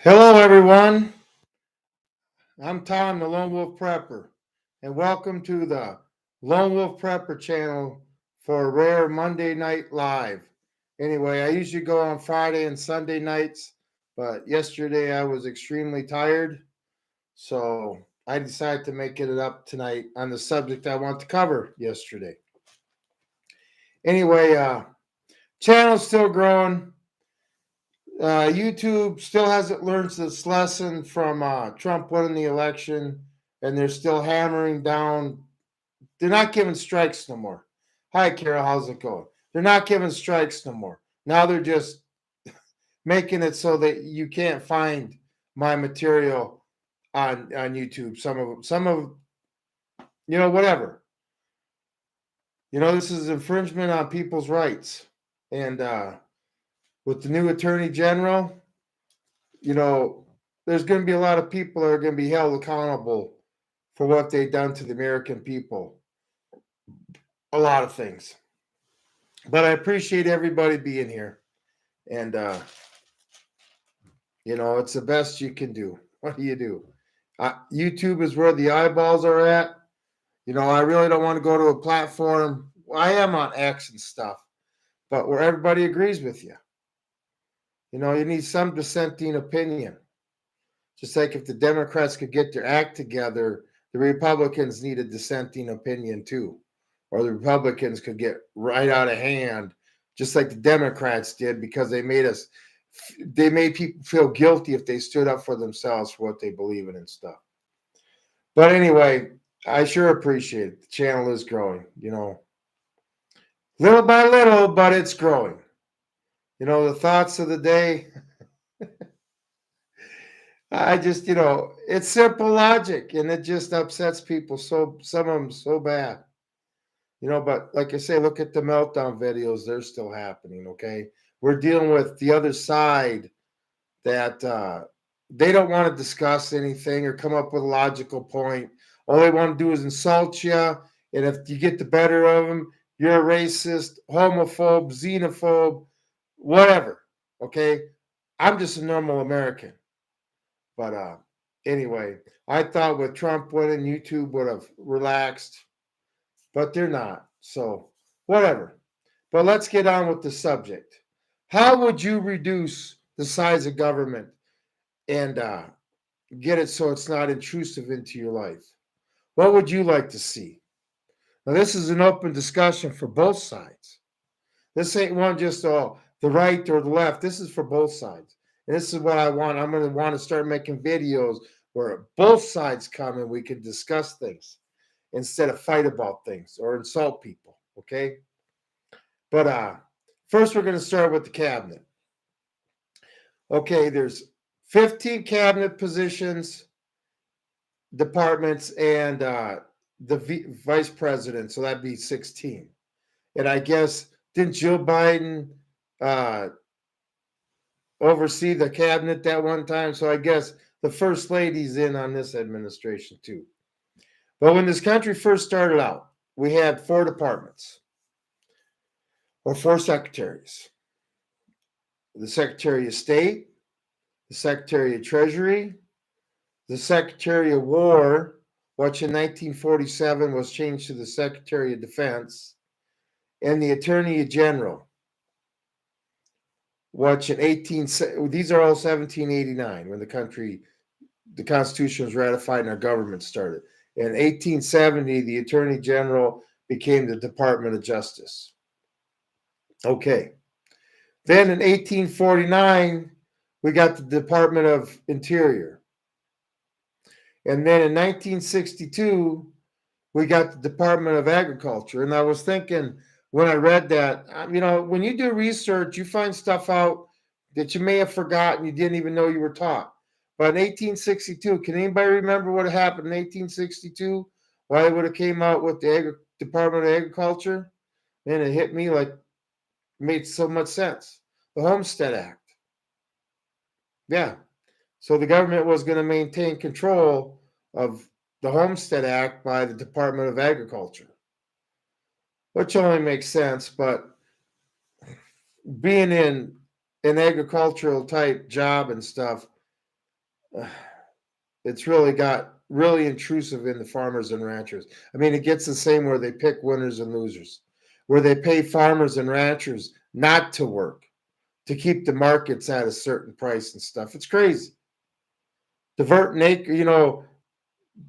Hello, everyone. I'm Tom, the Lone Wolf Prepper, and welcome to the Lone Wolf Prepper channel for Rare Monday Night Live. Anyway, I usually go on Friday and Sunday nights, but yesterday I was extremely tired, so I decided to make it up tonight on the subject I want to cover yesterday. Anyway, channel's still growing. YouTube still hasn't learned this lesson from Trump winning the election, and they're still hammering down. They're not giving strikes no more. Hi, Carol. How's it going? They're not giving strikes no more. Now they're just making it so that you can't find my material on YouTube. Some of whatever. This is infringement on people's rights, and with the new attorney general, there's going to be a lot of people that are going to be held accountable for what they've done to the American people. A lot of things. But I appreciate everybody being here. And, it's the best you can do. What do you do? YouTube is where the eyeballs are at. I really don't want to go to a platform. I am on X and stuff, but where everybody agrees with you. You need some dissenting opinion. Just like if the Democrats could get their act together, the Republicans need a dissenting opinion too. Or the Republicans could get right out of hand, just like the Democrats did, because they made people feel guilty if they stood up for themselves for what they believe in and stuff. But anyway, I sure appreciate it. The channel is growing, little by little, but it's growing. The thoughts of the day. I just, it's simple logic, and it just upsets people. So some of them so bad, But like I say, look at the meltdown videos; they're still happening. Okay, we're dealing with the other side that they don't want to discuss anything or come up with a logical point. All they want to do is insult you, and if you get the better of them, you're a racist, homophobe, xenophobe, whatever. Okay, I'm just a normal American. But anyway, I thought with Trump winning, YouTube would have relaxed, but they're not. So whatever. But let's get on with the subject. How would you reduce the size of government and get it so it's not intrusive into your life? What would you like to see? Now, this is an open discussion for both sides. This ain't one just the right or the left. This is for both sides. And this is what I want. I'm going to want to start making videos where both sides come and we can discuss things instead of fight about things or insult people. Okay. But first, we're going to start with the cabinet. Okay. There's 15 cabinet positions, departments, and the vice president. So that'd be 16. And I guess, didn't Joe Biden oversee the cabinet that one time? So I guess the first lady's in on this administration too. But when this country first started out, we had 4 departments or 4 secretaries: the Secretary of State, the Secretary of Treasury, the Secretary of War, which in 1947 was changed to the Secretary of Defense, and the Attorney General, which these are all 1789 when the Constitution was ratified and our government started. In 1870, the Attorney General became the Department of Justice. Okay. Then in 1849, we got the Department of Interior. And then in 1962, we got the Department of Agriculture. And I was thinking, when I read that, when you do research, you find stuff out that you may have forgotten, you didn't even know you were taught. But in 1862, can anybody remember what happened in 1862? Why they would have came out with the Department of Agriculture? Man, it hit me like, made so much sense. The Homestead Act. Yeah. So the government was going to maintain control of the Homestead Act by the Department of Agriculture, which only makes sense. But being in an agricultural type job and stuff, It's really got really intrusive in the farmers and ranchers. I mean, it gets the same where they pick winners and losers, where they pay farmers and ranchers not to work to keep the markets at a certain price and stuff. It's crazy. Diverting acre,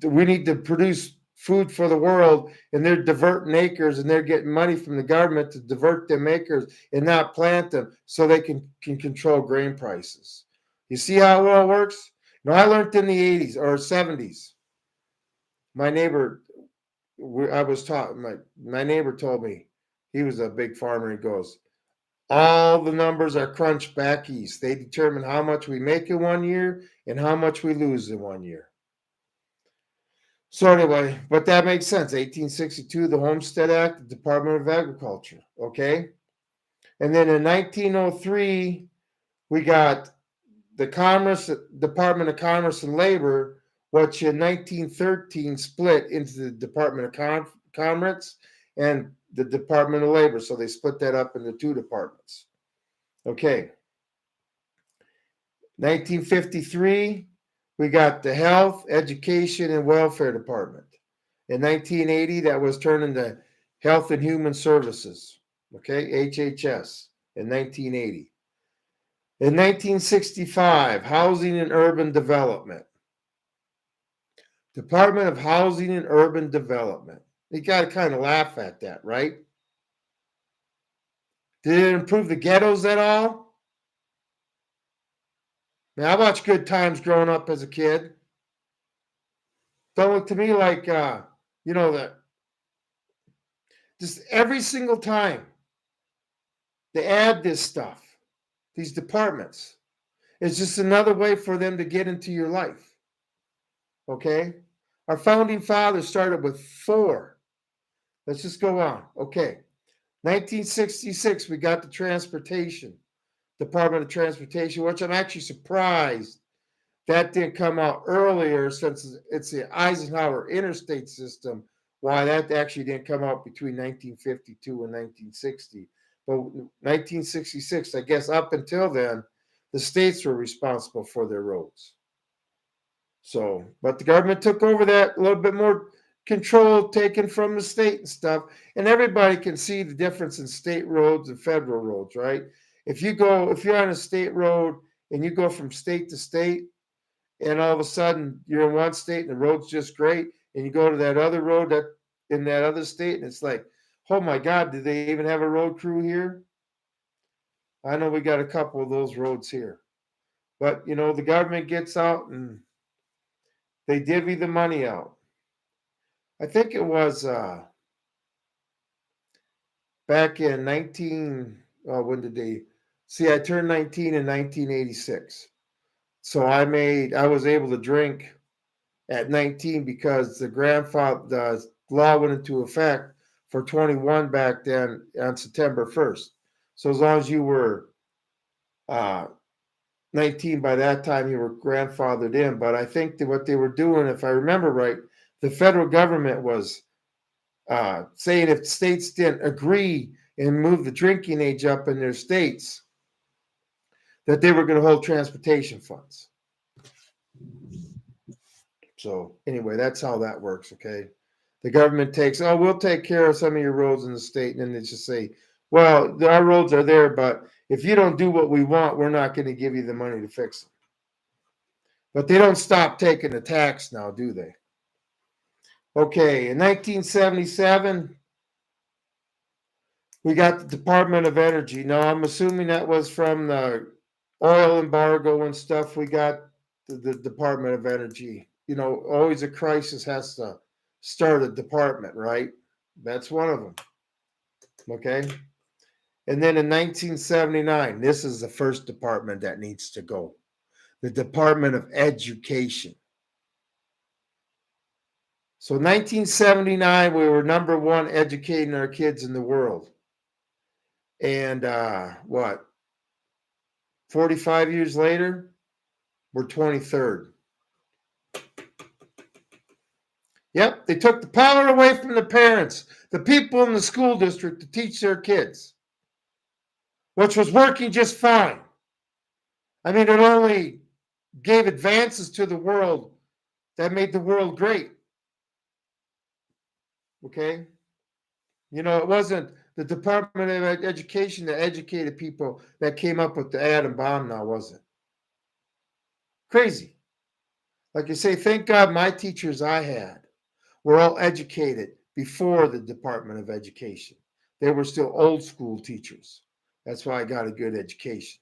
we need to produce food for the world, and they're diverting acres and they're getting money from the government to divert them acres and not plant them so they can control grain prices. You see how it all works? I learned in the 80s or 70s. My neighbor, I was taught, my neighbor told me, he was a big farmer. He goes, all the numbers are crunched back east. They determine how much we make in one year and how much we lose in one year. So anyway, but that makes sense. 1862, the Homestead Act, the Department of Agriculture. Okay. And then in 1903, we got the Department of Commerce and Labor, which in 1913 split into the Department of Commerce and the Department of Labor. So they split that up into two departments. Okay. 1953, we got the Health, Education, and Welfare Department. In 1980, that was turned into Health and Human Services, okay, HHS, in 1980. In 1965, Housing and Urban Development. Department of Housing and Urban Development. You got to kind of laugh at that, right? Did it improve the ghettos at all? I watched Good Times growing up as a kid. Don't look to me like, that just every single time they add this stuff, these departments, it's just another way for them to get into your life. Okay? Our founding fathers started with 4. Let's just go on. Okay. 1966, we got the Department of Transportation, which I'm actually surprised that didn't come out earlier since it's the Eisenhower interstate system. Why that actually didn't come out between 1952 and 1960. But 1966, I guess up until then, the states were responsible for their roads. So, but the government took over that, a little bit more control taken from the state and stuff. And everybody can see the difference in state roads and federal roads, right? If you're on a state road and you go from state to state, and all of a sudden you're in one state and the road's just great, and you go to that other road that in that other state, and it's like, oh my God, do they even have a road crew here? I know we got a couple of those roads here. But the government gets out and they divvy the money out. I think it was back in when did they see? I turned 19 in 1986. So I was able to drink at 19 because the law went into effect for 21 back then on September 1st. So as long as you were 19 by that time, you were grandfathered in. But I think that what they were doing, if I remember right, the federal government was saying if states didn't agree and move the drinking age up in their states, that they were going to hold transportation funds. So anyway, that's how that works, okay? The government we'll take care of some of your roads in the state, and then they just say, well, our roads are there, but if you don't do what we want, we're not going to give you the money to fix them. But they don't stop taking the tax now, do they? Okay, in 1977, we got the Department of Energy. Now, I'm assuming that was from the oil embargo and stuff. We got the Department of Energy. Always a crisis has to start a department, right? That's one of them. Okay. And then in 1979, this is the first department that needs to go, the Department of Education. So 1979, we were number 1 educating our kids in the world. And 45 years later, we're 23rd. Yep, they took the power away from the parents, the people in the school district to teach their kids, which was working just fine. I mean, it only gave advances to the world that made the world great. Okay? It wasn't the Department of Education that educated people that came up with the atom bomb now, was it? Crazy. Like you say, thank God my teachers I had were all educated before the Department of Education. They were still old school teachers. That's why I got a good education,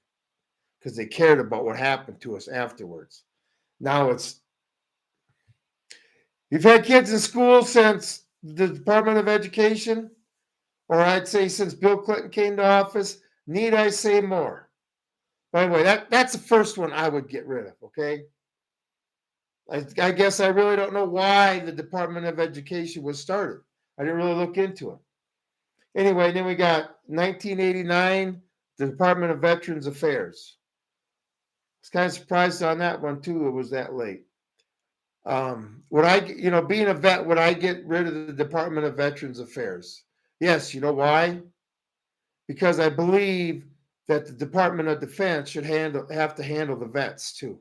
because they cared about what happened to us afterwards. Now you've had kids in school since the Department of Education, or I'd say since Bill Clinton came to office. Need I say more? By the way, that's the first one I would get rid of, okay? I guess I really don't know why the Department of Education was started. I didn't really look into it. Anyway, then we got 1989, the Department of Veterans Affairs. I was kind of surprised on that one too. It was that late. Would I, being a vet, would I get rid of the Department of Veterans Affairs? Yes. You know why? Because I believe that the Department of Defense should have to handle the vets too.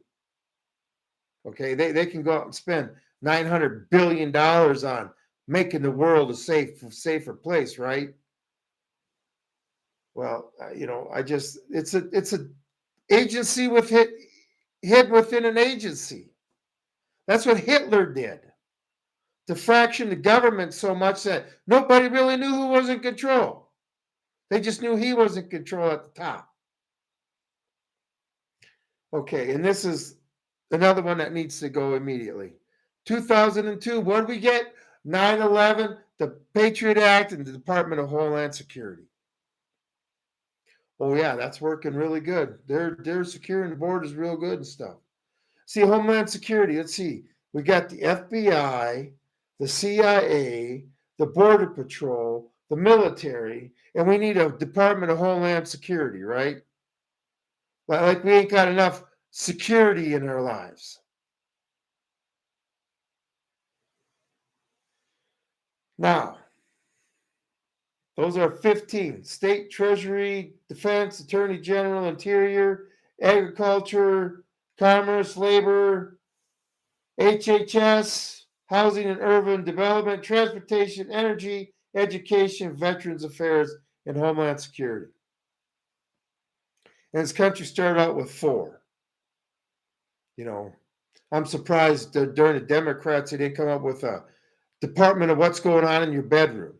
Okay, they can go out and spend $900 billion on making the world a safer place, right? Well, it's a agency hid within an agency. That's what Hitler did, to fraction the government so much that nobody really knew who was in control. They just knew he was in control at the top. Okay, and this is another one that needs to go immediately. 2002, what did we get? 9/11, the Patriot Act, and the Department of Homeland Security. Oh yeah, that's working really good. They're securing the borders real good and stuff. See, Homeland Security, let's see. We got the FBI, the CIA, the Border Patrol, the military, and we need a Department of Homeland Security, right? Like we ain't got enough security in our lives. Now, those are 15. State, Treasury, Defense, Attorney General, Interior, Agriculture, Commerce, Labor, HHS, Housing and Urban Development, Transportation, Energy, Education, Veterans Affairs, and Homeland Security. And this country started out with 4. I'm surprised that during the Democrats they didn't come up with a department of what's going on in your bedroom.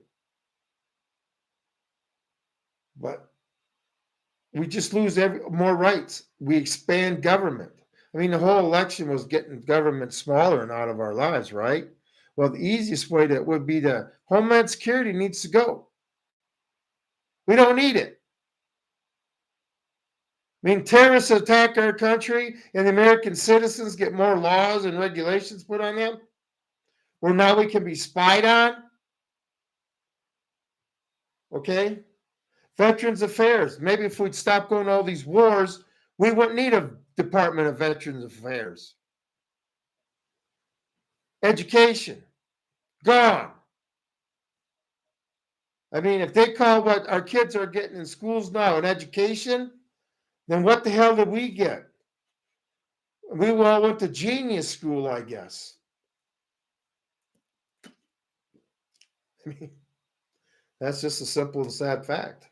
But we just lose more rights. We expand government. I mean, the whole election was getting government smaller and out of our lives, right? Well, the easiest way that would be to Homeland Security needs to go. We don't need it. I mean, terrorists attack our country and the American citizens get more laws and regulations put on them, where now we can be spied on. Okay? Veterans Affairs. Maybe if we'd stop going to all these wars, we wouldn't need a Department of Veterans Affairs. Education. Gone. I mean, if they call what our kids are getting in schools now an education, then what the hell did we get? We all went to genius school, I guess. I mean, that's just a simple and sad fact.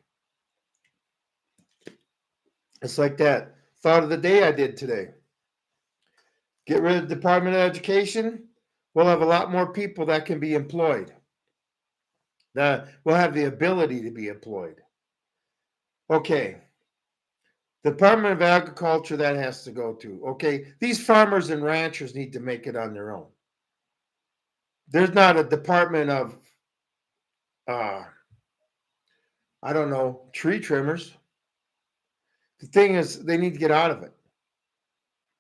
It's like that thought of the day I did today. Get rid of the Department of Education, we'll have a lot more people that can be employed. We'll have the ability to be employed. Okay. Department of Agriculture, that has to go to. Okay. These farmers and ranchers need to make it on their own. There's not a department of, I don't know, tree trimmers. The thing is, they need to get out of it.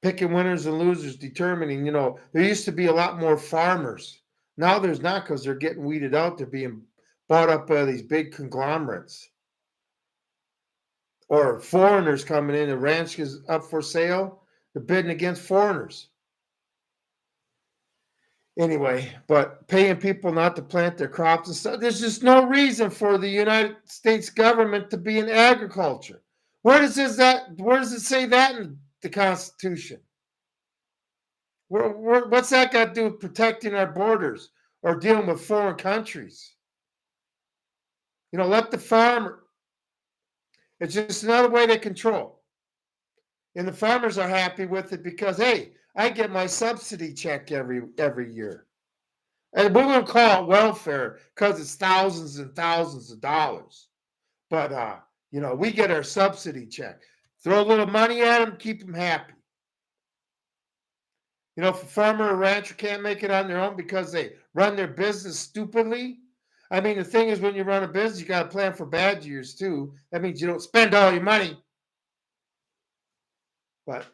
Picking winners and losers, determining, there used to be a lot more farmers. Now there's not, because they're getting weeded out. They're being bought up by these big conglomerates. Or foreigners coming in. The ranch is up for sale. They're bidding against foreigners. Anyway, but paying people not to plant their crops and stuff. There's just no reason for the United States government to be in agriculture. Where does it say that in the Constitution? What's that got to do with protecting our borders or dealing with foreign countries? Let the farmer. It's just another way to control. And the farmers are happy with it because, hey, I get my subsidy check every year. And we won't call it welfare because it's thousands and thousands of dollars. But we get our subsidy check. Throw a little money at them, keep them happy. If a farmer or rancher can't make it on their own because they run their business stupidly. I mean, the thing is, when you run a business, you got to plan for bad years too. That means you don't spend all your money. But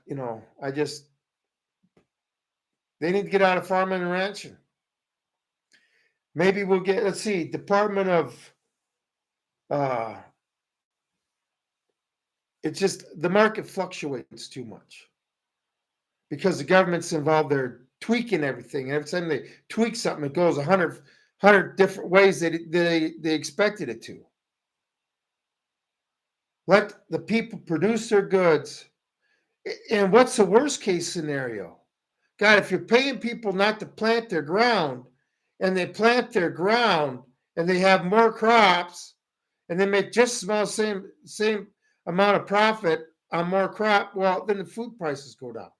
they need to get out of farming and ranching. Maybe we'll get. Let's see, Department of. It's just the market fluctuates too much because the government's involved. They're tweaking everything. Every time they tweak something, it goes 100 different ways that they expected it to. Let the people produce their goods. And what's the worst case scenario? God, if you're paying people not to plant their ground and they plant their ground and they have more crops and they make just about same amount of profit on more crop, well, then the food prices go down.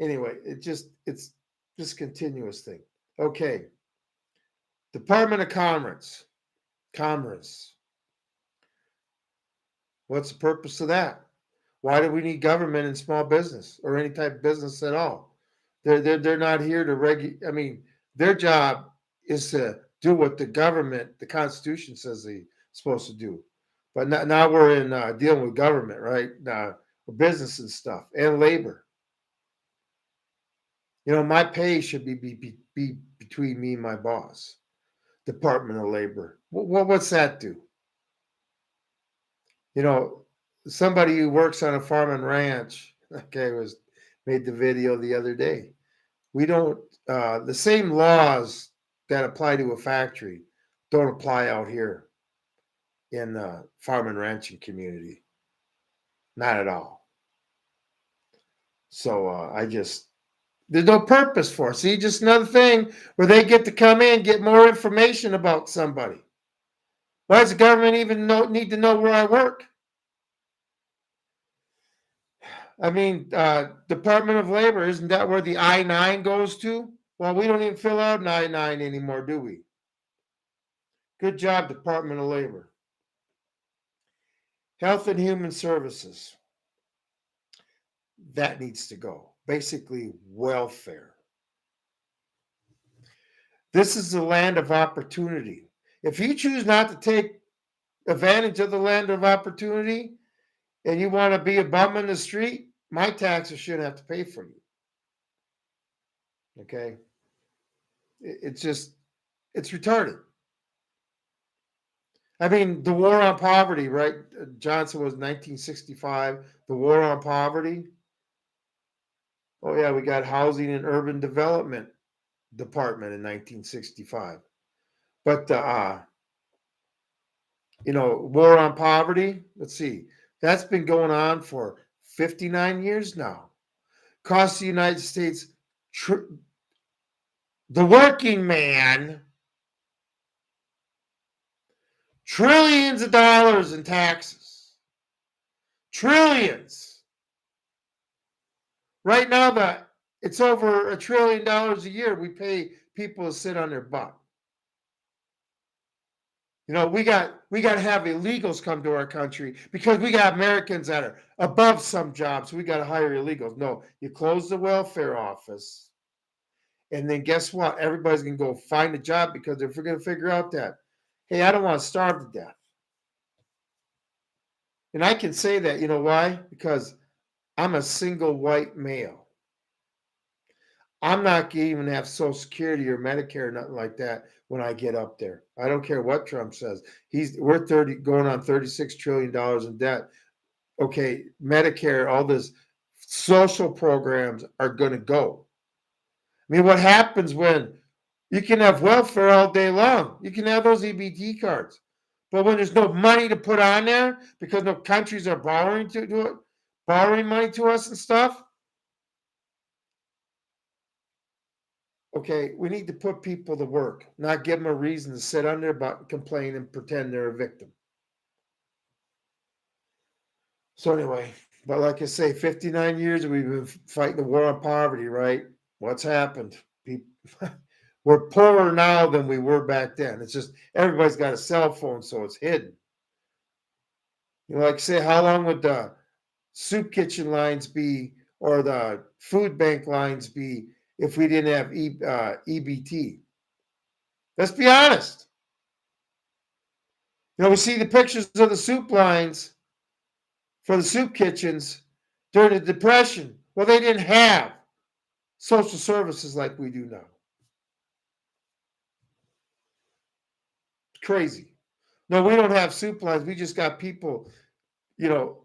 Anyway, it's just continuous thing. Okay. Department of Commerce. Commerce. What's the purpose of that? Why do we need government in small business or any type of business at all? They're not here to regulate. I mean, their job is to do what the government, the Constitution says they're supposed to do. But now we're in dealing with government, right? Business and stuff and labor. My pay should be between me and my boss. Department of Labor. What's that do? Somebody who works on a farm and ranch, okay, made the video the other day. We don't the same laws that apply to a factory don't apply out here in the farm and ranching community. Not at all. So there's no purpose for it. See, just another thing where they get to come in, get more information about somebody. Why does the government even need to know where I work? I mean, Department of Labor, isn't that where the I-9 goes to? Well, we don't even fill out an I-9 anymore, do we? Good job, Department of Labor. Health and Human Services. That needs to go. Basically, welfare. This is the land of opportunity. If you choose not to take advantage of the land of opportunity and you want to be a bum in the street, my taxes shouldn't have to pay for you. Okay? It's retarded. I mean, the war on poverty, right? Johnson was 1965. The war on poverty. Oh, yeah, we got Housing and Urban Development Department in 1965. But, war on poverty, let's see, that's been going on for 59 years now. Cost the United States, the working man, trillions of dollars in taxes. Trillions. Right now, it's over $1 trillion a year we pay people to sit on their butt. We got to have illegals come to our country because we got Americans that are above some jobs. So we got to hire illegals. No, you close the welfare office, and then guess what? Everybody's gonna go find a job because if we're gonna figure out that, hey, I don't want to starve to death, and I can say that. You know why? Because I'm a single white male. I'm not going to even have Social Security or Medicare or nothing like that when I get up there. I don't care what Trump says. We're going on $36 trillion in debt. Okay, Medicare, all this social programs are going to go. I mean, what happens when you can have welfare all day long? You can have those EBT cards. But when there's no money to put on there because no countries are borrowing money to us and stuff, Okay, we need to put people to work, not give them a reason to sit on their butt and complain and pretend they're a victim. So anyway, but like I say, 59 years we've been fighting the war on poverty, right? What's happened? People, we're poorer now than we were back then. It's just everybody's got a cell phone, so it's hidden. You know, like say, how long would the soup kitchen lines be or the food bank lines be if we didn't have EBT? Let's be honest. You know, we see the pictures of the soup lines for the soup kitchens during the Depression. Well, they didn't have social services like we do now. It's crazy. No, we don't have soup lines. We just got people, you know,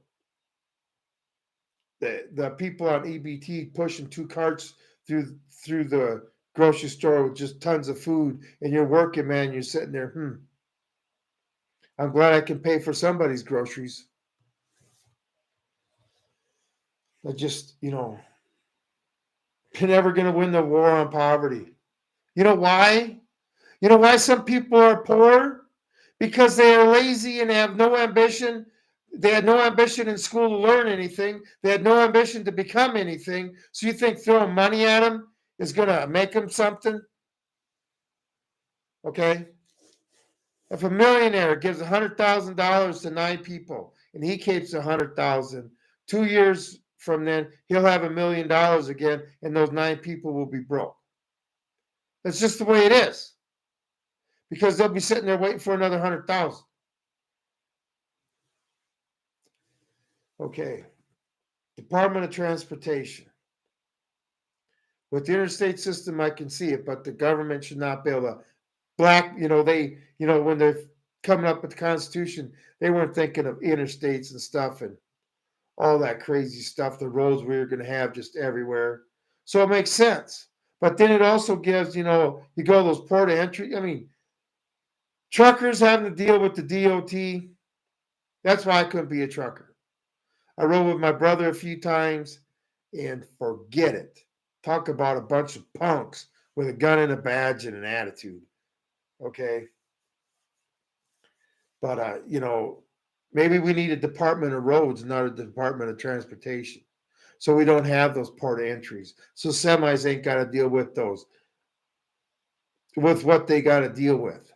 the people on EBT pushing two carts through the grocery store with just tons of food, and you're working, man. You're sitting there. I'm glad I can pay for somebody's groceries. I just, you're never going to win the war on poverty. You know why? You know why some people are poor? Because they are lazy and have no ambition. They had no ambition in school to learn anything. They had no ambition to become anything. So you think throwing money at them is going to make them something? Okay. If a millionaire gives $100,000 to 9 people and he keeps 100,000, 2 years from then he'll have $1 million again, and those 9 people will be broke. That's just the way it is, because they'll be sitting there waiting for another 100,000. Okay, Department of Transportation. With the interstate system, I can see it, but the government should not be able to when they're coming up with the Constitution, they weren't thinking of interstates and stuff and all that crazy stuff, the roads we were going to have just everywhere. So it makes sense. But then it also gives, you go to those port of entry. I mean, truckers having to deal with the DOT. That's why I couldn't be a trucker. I rode with my brother a few times and forget it. Talk about a bunch of punks with a gun and a badge and an attitude. Okay. But, maybe we need a Department of Roads, not a Department of Transportation. So we don't have those port of entries. So semis ain't got to deal with those, with what they got to deal with.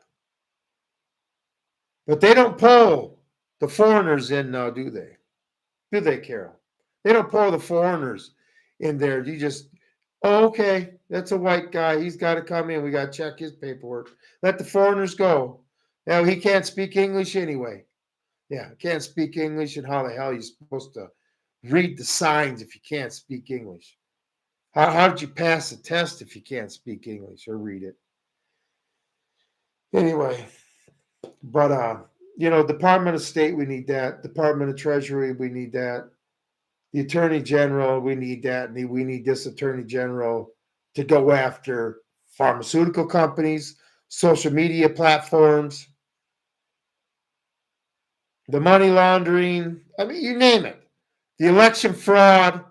But they don't pull the foreigners in now, do they? Do they, Carol? They don't pull the foreigners in there. You just, oh, okay, that's a white guy. He's got to come in. We got to check his paperwork. Let the foreigners go. Now, he can't speak English anyway. Yeah, can't speak English, and how the hell are you supposed to read the signs if you can't speak English? How did you pass a test if you can't speak English or read it? Anyway, but Department of State, we need that. Department of Treasury, we need that. The Attorney General, we need that. We need this Attorney General to go after pharmaceutical companies, social media platforms, the money laundering. I mean, you name it. The election fraud.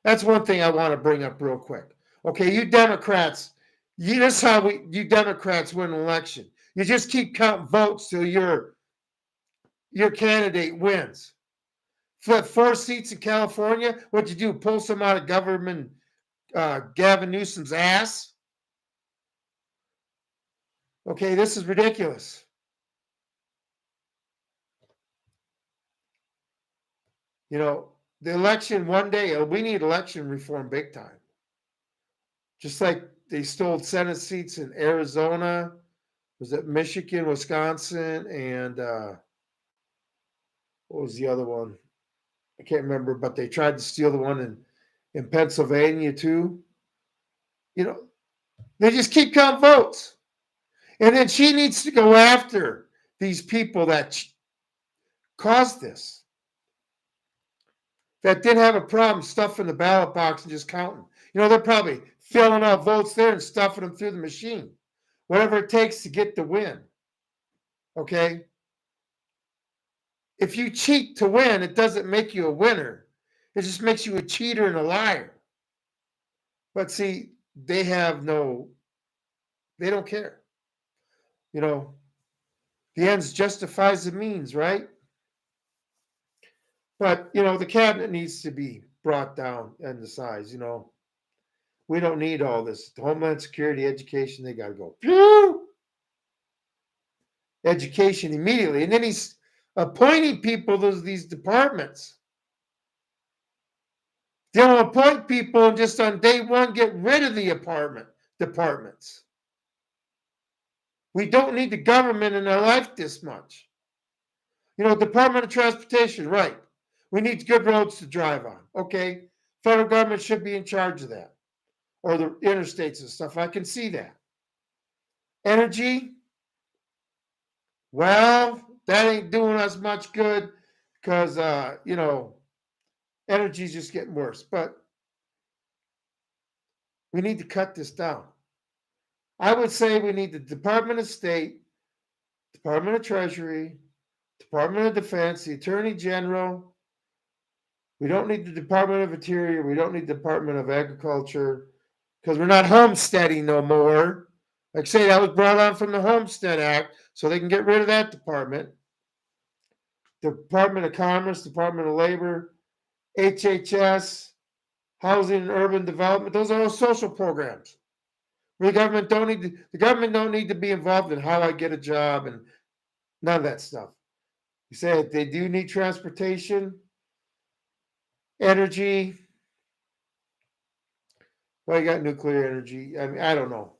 That's one thing I want to bring up real quick. Okay, you Democrats, this is how you Democrats win an election. You just keep counting votes till your candidate wins. Flip 4 seats in California. What'd you do? Pull some out of government Gavin Newsom's ass? Okay, this is ridiculous. The election one day, we need election reform big time. Just like they stole Senate seats in Arizona, was it Michigan, Wisconsin, and what was the other one? I can't remember, but they tried to steal the one in Pennsylvania too. They just keep counting votes. And then she needs to go after these people that caused this, that didn't have a problem stuffing the ballot box and just counting. They're probably filling out votes there and stuffing them through the machine, whatever it takes to get the win. Okay? If you cheat to win, it doesn't make you a winner. It just makes you a cheater and a liar. But see, they have no They don't care. You know, the ends justifies the means, right? But, the cabinet needs to be brought down in the size. We don't need all this. The Homeland Security, education, they got to go. Pew! Education immediately. And then he's appointing people to these departments. They'll appoint people and just on day one get rid of the departments. We don't need the government in our life this much. Department of Transportation, right. We need good roads to drive on. Okay. Federal government should be in charge of that. Or the interstates and stuff. I can see that. Energy, well, that ain't doing us much good because, energy's just getting worse. But we need to cut this down. I would say we need the Department of State, Department of Treasury, Department of Defense, the Attorney General. We don't need the Department of Interior. We don't need the Department of Agriculture because we're not homesteading no more. Like I say, that was brought on from the Homestead Act, so they can get rid of that department. Department of Commerce, Department of Labor, HHS, Housing and Urban Development. Those are all social programs. The government don't need to be involved in how I get a job and none of that stuff. You say they do need transportation, energy. Well, you got nuclear energy. I mean, I don't know.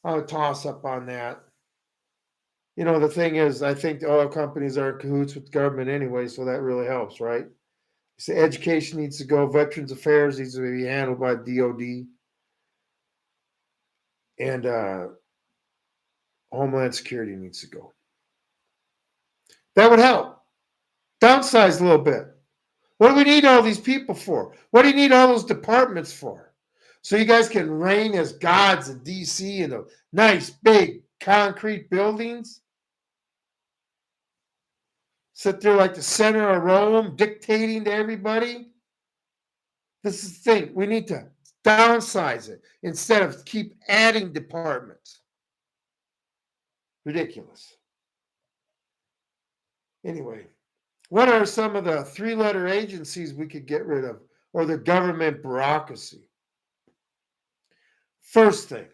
I'll toss up on that. The thing is, I think the oil companies are in cahoots with the government anyway, so that really helps, right? So education needs to go. Veterans Affairs needs to be handled by DOD. And Homeland Security needs to go. That would help. Downsize a little bit. What do we need all these people for? What do you need all those departments for? So you guys can reign as gods in D.C. in the nice, big, concrete buildings? Sit there like the center of Rome, dictating to everybody? This is the thing. We need to downsize it instead of keep adding departments. Ridiculous. Anyway, what are some of the three-letter agencies we could get rid of or the government bureaucracy? First thing,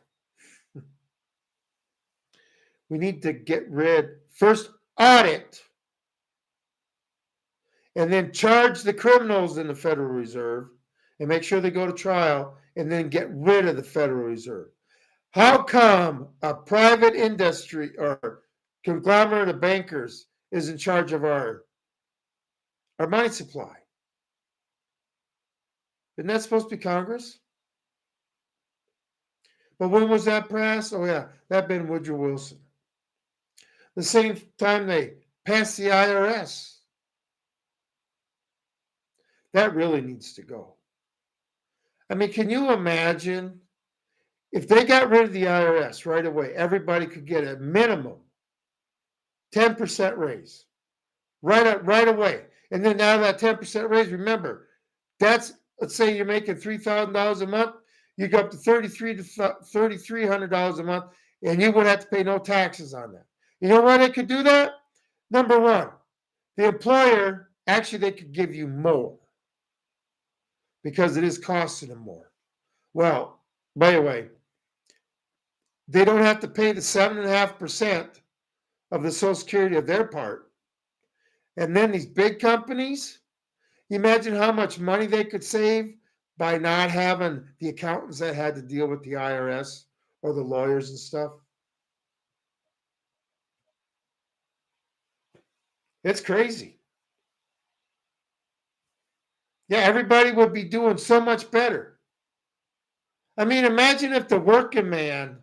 we need to first audit and then charge the criminals in the Federal Reserve and make sure they go to trial and then get rid of the Federal Reserve. How come a private industry or conglomerate of bankers is in charge of our money supply? Isn't that supposed to be Congress? But when was that passed? Oh, yeah, that been Woodrow Wilson. The same time they passed the IRS. That really needs to go. I mean, can you imagine if they got rid of the IRS right away, everybody could get a minimum 10% raise right away. And then now that 10% raise, remember, let's say you're making $3,000 a month, you go up to $3,300 a month, and you wouldn't have to pay no taxes on that. You know why they could do that? Number one, the employer, actually, they could give you more because it is costing them more. Well, by the way, they don't have to pay the 7.5% of the Social Security of their part. And then these big companies, imagine how much money they could save by not having the accountants that had to deal with the IRS or the lawyers and stuff. It's crazy. Yeah, everybody would be doing so much better. I mean, imagine if the working man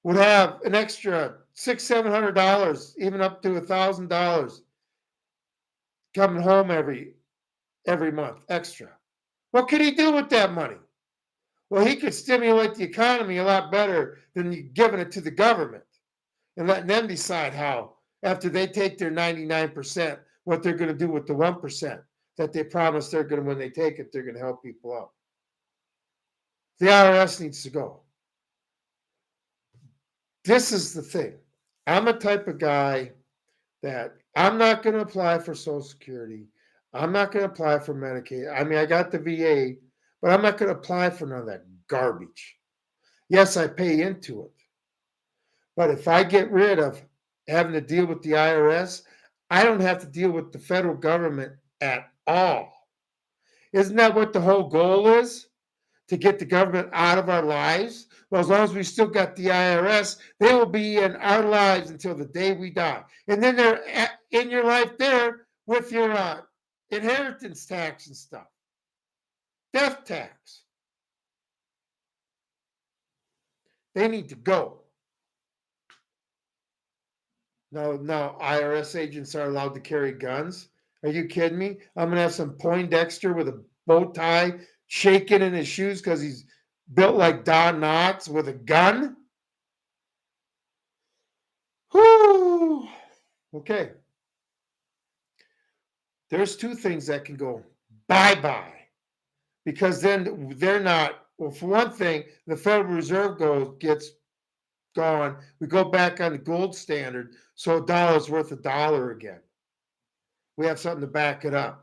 would have an extra $600-700, even up to $1,000 coming home every month extra. What could he do with that money? Well, he could stimulate the economy a lot better than giving it to the government and letting them decide how, after they take their 99%, what they're going to do with the 1% that they promise they're going to, when they take it, they're going to help people out. The IRS needs to go. This is the thing. I'm a type of guy that I'm not going to apply for Social Security. I'm not going to apply for Medicaid. I mean, I got the VA, but I'm not going to apply for none of that garbage. Yes, I pay into it. But if I get rid of having to deal with the IRS, I don't have to deal with the federal government at all. Isn't that what the whole goal is? To get the government out of our lives? Well, as long as we still got the IRS, they will be in our lives until the day we die. And then they're in your life there with your inheritance tax and stuff, death tax. They need to go. Now IRS agents are allowed to carry guns. Are you kidding me? I'm gonna have some Poindexter with a bow tie shaking in his shoes because he's built like Don Knotts with a gun? Whoo! Okay. There's two things that can go bye-bye because then they're not, well, for one thing, the Federal Reserve gets gone. We go back on the gold standard, so a dollar's worth a dollar again. We have something to back it up.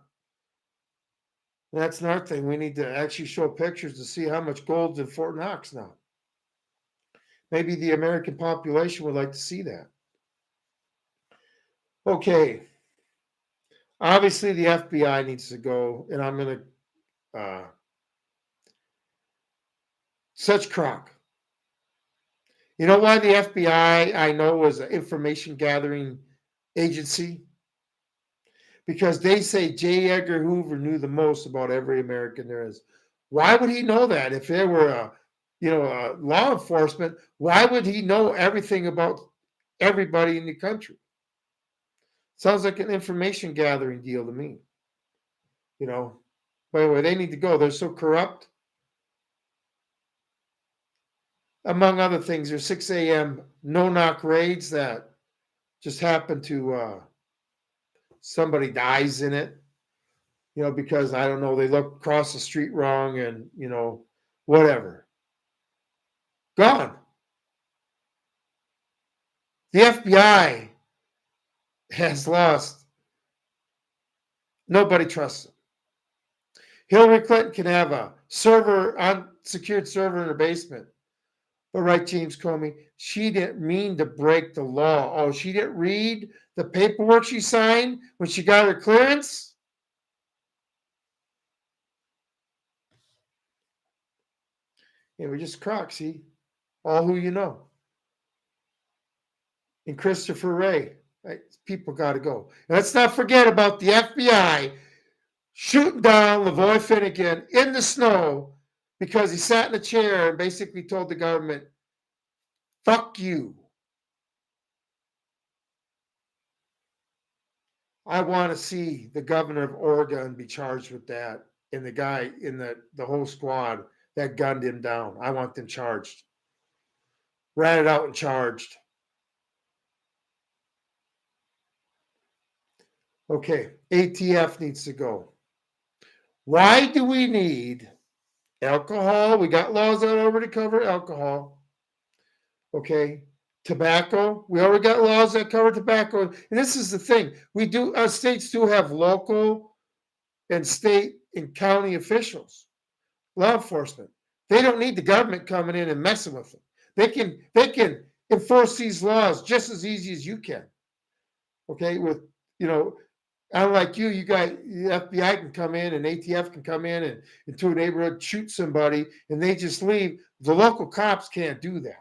And that's another thing. We need to actually show pictures to see how much gold's in Fort Knox now. Maybe the American population would like to see that. Okay. Obviously, the FBI needs to go, and I'm going to such crock. You know why the FBI, I know, was an information gathering agency? Because they say J. Edgar Hoover knew the most about every American there is. Why would he know that? If there were a law enforcement, why would he know everything about everybody in the country? Sounds like an information gathering deal to me. By the way, they need to go. They're so corrupt. Among other things, there's 6 a.m. no-knock raids that just happen to somebody dies in it, because I don't know, they look across the street wrong and, whatever. Gone. The FBI has lost. Nobody trusts them. Hillary Clinton can have a unsecured server in her basement. But right, James Comey, she didn't mean to break the law. Oh, she didn't read the paperwork she signed when she got her clearance? Yeah, we're just crocs, see? All who you know. And Christopher Wray. Right? People got to go. And let's not forget about the FBI shooting down Lavoy Finnegan in the snow because he sat in a chair and basically told the government, fuck you. I want to see the governor of Oregon be charged with that, and the guy in the whole squad that gunned him down. I want them charged. Ratted out and charged. Okay, ATF needs to go. Why do we need alcohol? We got laws that already cover alcohol. Okay, tobacco. We already got laws that cover tobacco. And this is the thing. Our states do have local and state and county officials, law enforcement. They don't need the government coming in and messing with them. They can enforce these laws just as easy as you can. Okay, with unlike you got the FBI can come in and ATF can come in and into a neighborhood, shoot somebody, and they just leave. The local cops can't do that.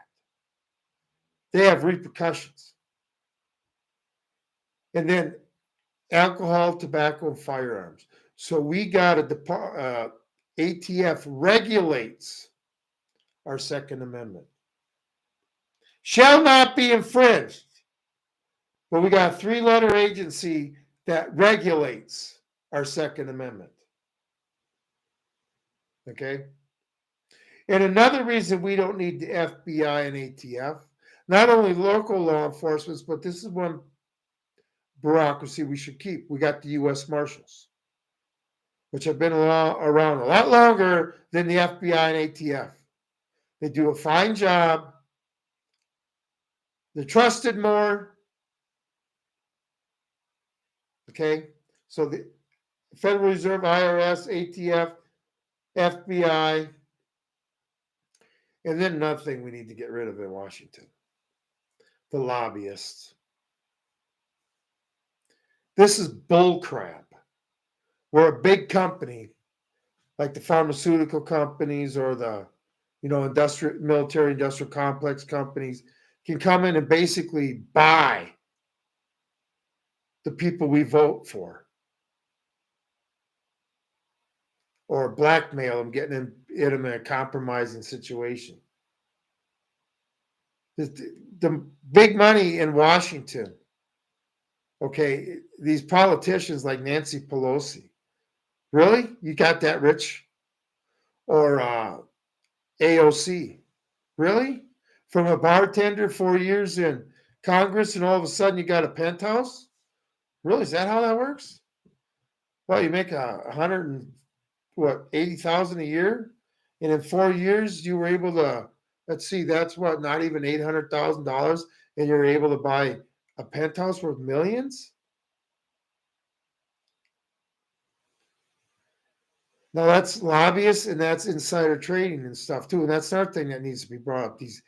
They have repercussions. And then alcohol, tobacco, and firearms. So we got ATF regulates our Second Amendment. Shall not be infringed. But we got a 3-letter agency that regulates our Second Amendment. Okay? And another reason we don't need the FBI and ATF, not only local law enforcement, but this is one bureaucracy we should keep. We got the U.S. Marshals, which have been around a lot longer than the FBI and ATF. They do a fine job. They're trusted more. Okay. So the Federal Reserve, IRS, ATF, FBI, and then another thing we need to get rid of in Washington, the lobbyists. This is bull crap. We're a big company, like the pharmaceutical companies or the, military industrial complex companies, can come in and basically buy the people we vote for, or blackmail them, getting them in a compromising situation. The big money in Washington, okay, these politicians like Nancy Pelosi, really? You got that rich? Or AOC, really? From a bartender, 4 years in Congress, and all of a sudden you got a penthouse? Really? Is that how that works? Well, you make 80,000 a year, and in 4 years you were able to. Let's see, that's what, not even $800,000, and you're able to buy a penthouse worth millions. Now that's lobbyists and that's insider trading and stuff too, and that's another thing that needs to be brought up. These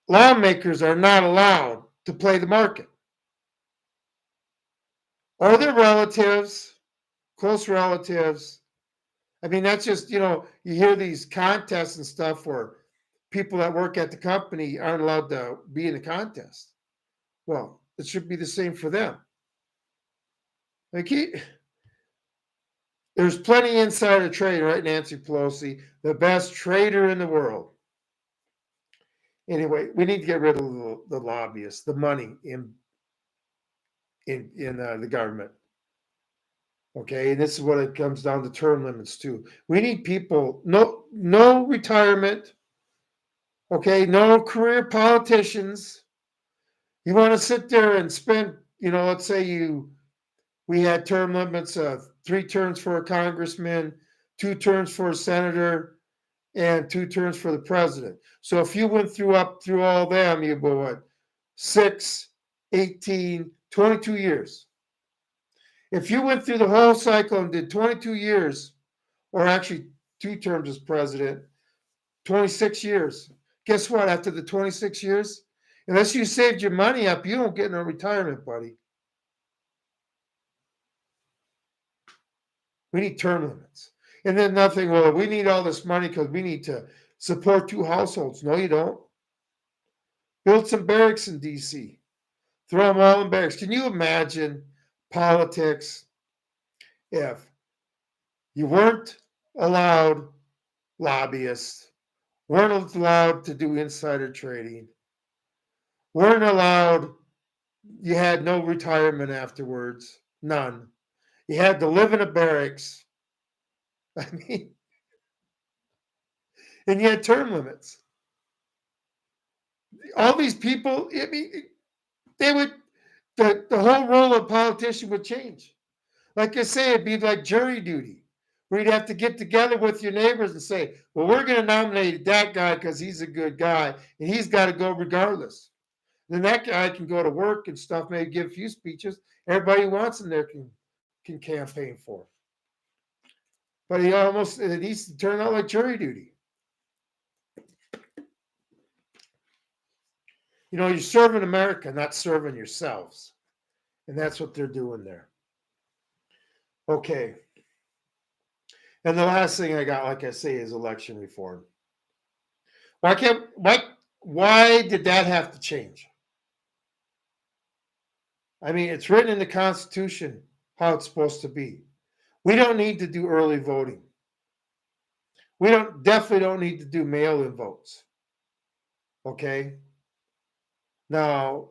lawmakers are not allowed to play the market, or their relatives, close relatives. I mean, that's just, you hear these contests and stuff where people that work at the company aren't allowed to be in the contest. Well, it should be the same for them. Like there's plenty insider trading, right? Nancy Pelosi, the best trader in the world. Anyway, we need to get rid of the lobbyists, the money in the government. Okay, and this is what it comes down to: term limits too. We need people, no retirement. Okay, no career politicians. You want to sit there and spend, let's say we had term limits of 3 terms for a congressman, 2 terms for a senator, and 2 terms for the president. So if you went through all them, you go what? 6, 18, 22 years. If you went through the whole cycle and did 22 years, or actually 2 terms as president, 26 years. Guess what? After the 26 years, unless you saved your money up, you don't get no retirement, buddy. We need term limits. And then nothing, well, we need all this money because we need to support 2 households. No, you don't. Build some barracks in D.C. Throw them all in barracks. Can you imagine politics if you weren't allowed lobbyists, weren't allowed to do insider trading, weren't allowed, you had no retirement afterwards, none. You had to live in a barracks. I mean, and you had term limits. All these people, I mean, they would, the whole role of politician would change. Like I say, it'd be like jury duty, where you'd have to get together with your neighbors and say, well, we're going to nominate that guy because he's a good guy, and he's got to go regardless. Then that guy can go to work and stuff, maybe give a few speeches. Everybody who wants him there can campaign for. But it needs to turn out like jury duty. You're serving America, not serving yourselves. And that's what they're doing there. Okay. And the last thing I got, like I say, is election reform. Why did that have to change? I mean, it's written in the Constitution how it's supposed to be. We don't need to do early voting. We definitely don't need to do mail-in votes. Okay? Now,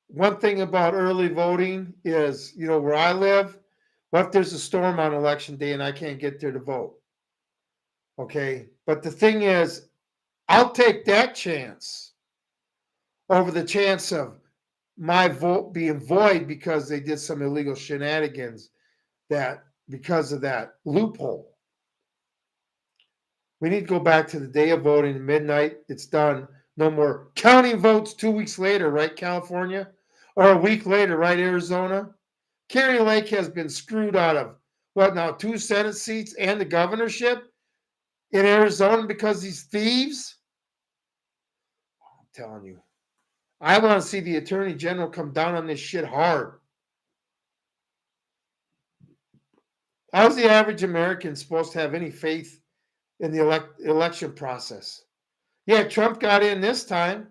one thing about early voting is, where I live, what if there's a storm on election day and I can't get there to vote? Okay? But the thing is, I'll take that chance over the chance of my vote being void because they did some illegal shenanigans because of that loophole. We need to go back to the day of voting, midnight, it's done. No more counting votes 2 weeks later, right, California? Or a week later, right, Arizona? Kerry Lake has been screwed out of what now, 2 Senate seats and the governorship in Arizona because these thieves? I'm telling you. I want to see the attorney general come down on this shit hard. How's the average American supposed to have any faith in the election process? Yeah, Trump got in this time.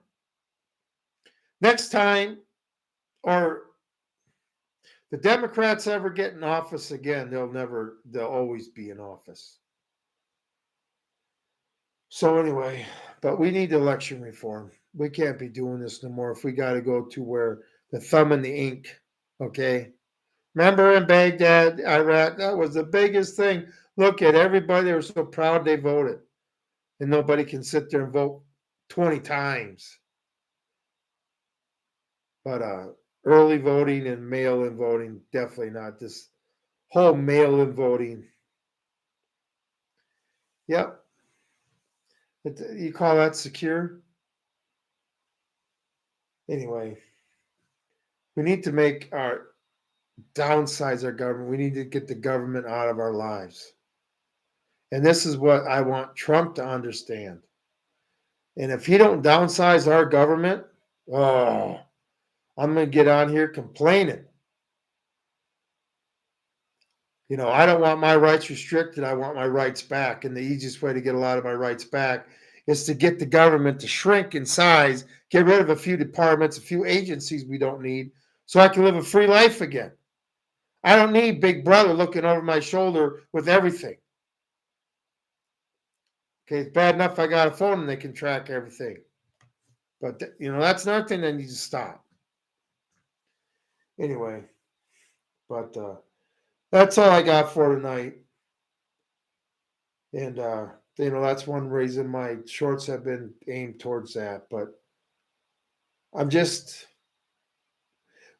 Next time, or the Democrats ever get in office again, they'll always be in office. So anyway, but we need election reform. We can't be doing this no more if we got to go to where the thumb in the ink, okay? Remember in Baghdad, Iraq, that was the biggest thing. Look at everybody, they were so proud they voted. And nobody can sit there and vote 20 times. But early voting and mail-in voting, definitely not. This whole mail-in voting. Yep. You call that secure? Anyway, we need to downsize our government. We need to get the government out of our lives. And this is what I want Trump to understand. And if he don't downsize our government, oh, I'm going to get on here complaining. You know, I don't want my rights restricted. I want my rights back. And the easiest way to get a lot of my rights back is to get the government to shrink in size, get rid of a few departments, a few agencies we don't need, so I can live a free life again. I don't need Big Brother looking over my shoulder with everything. Okay, it's bad enough I got a phone and they can track everything. But, that's another thing that needs to stop. Anyway, but that's all I got for tonight. And, that's one reason my shorts have been aimed towards that. But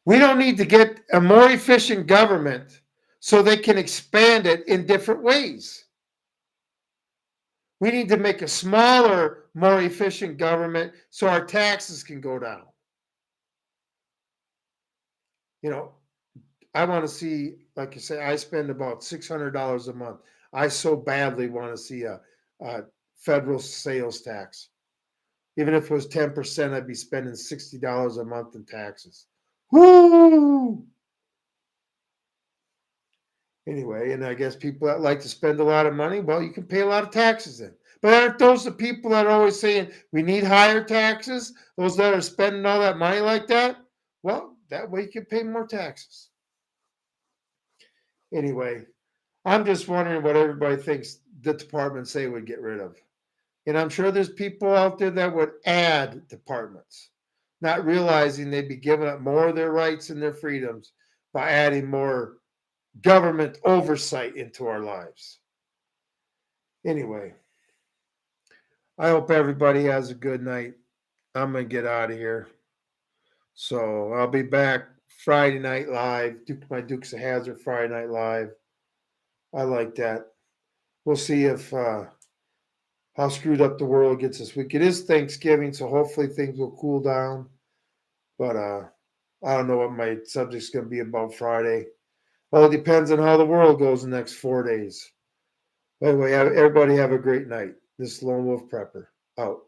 we don't need to get a more efficient government so they can expand it in different ways. We need to make a smaller, more efficient government so our taxes can go down. I want to see, like you say, I spend about $600 a month. I so badly want to see a federal sales tax. Even if it was 10%, I'd be spending $60 a month in taxes. Woo! Anyway, and I guess people that like to spend a lot of money, well, you can pay a lot of taxes then. But aren't those the people that are always saying we need higher taxes? Those that are spending all that money like that? Well, that way you can pay more taxes. Anyway, I'm just wondering what everybody thinks the departments they would get rid of. And I'm sure there's people out there that would add departments, not realizing they'd be giving up more of their rights and their freedoms by adding more government oversight into our lives. Anyway, I hope everybody has a good night. I'm going to get out of here. So I'll be back Friday Night Live, my Dukes of Hazzard Friday Night Live. I like that. We'll see if how screwed up the world gets this week. It is Thanksgiving, so hopefully things will cool down. But I don't know what my subject's going to be about Friday. Well, it depends on how the world goes the next 4 days. Anyway, everybody have a great night. This is Lone Wolf Prepper out.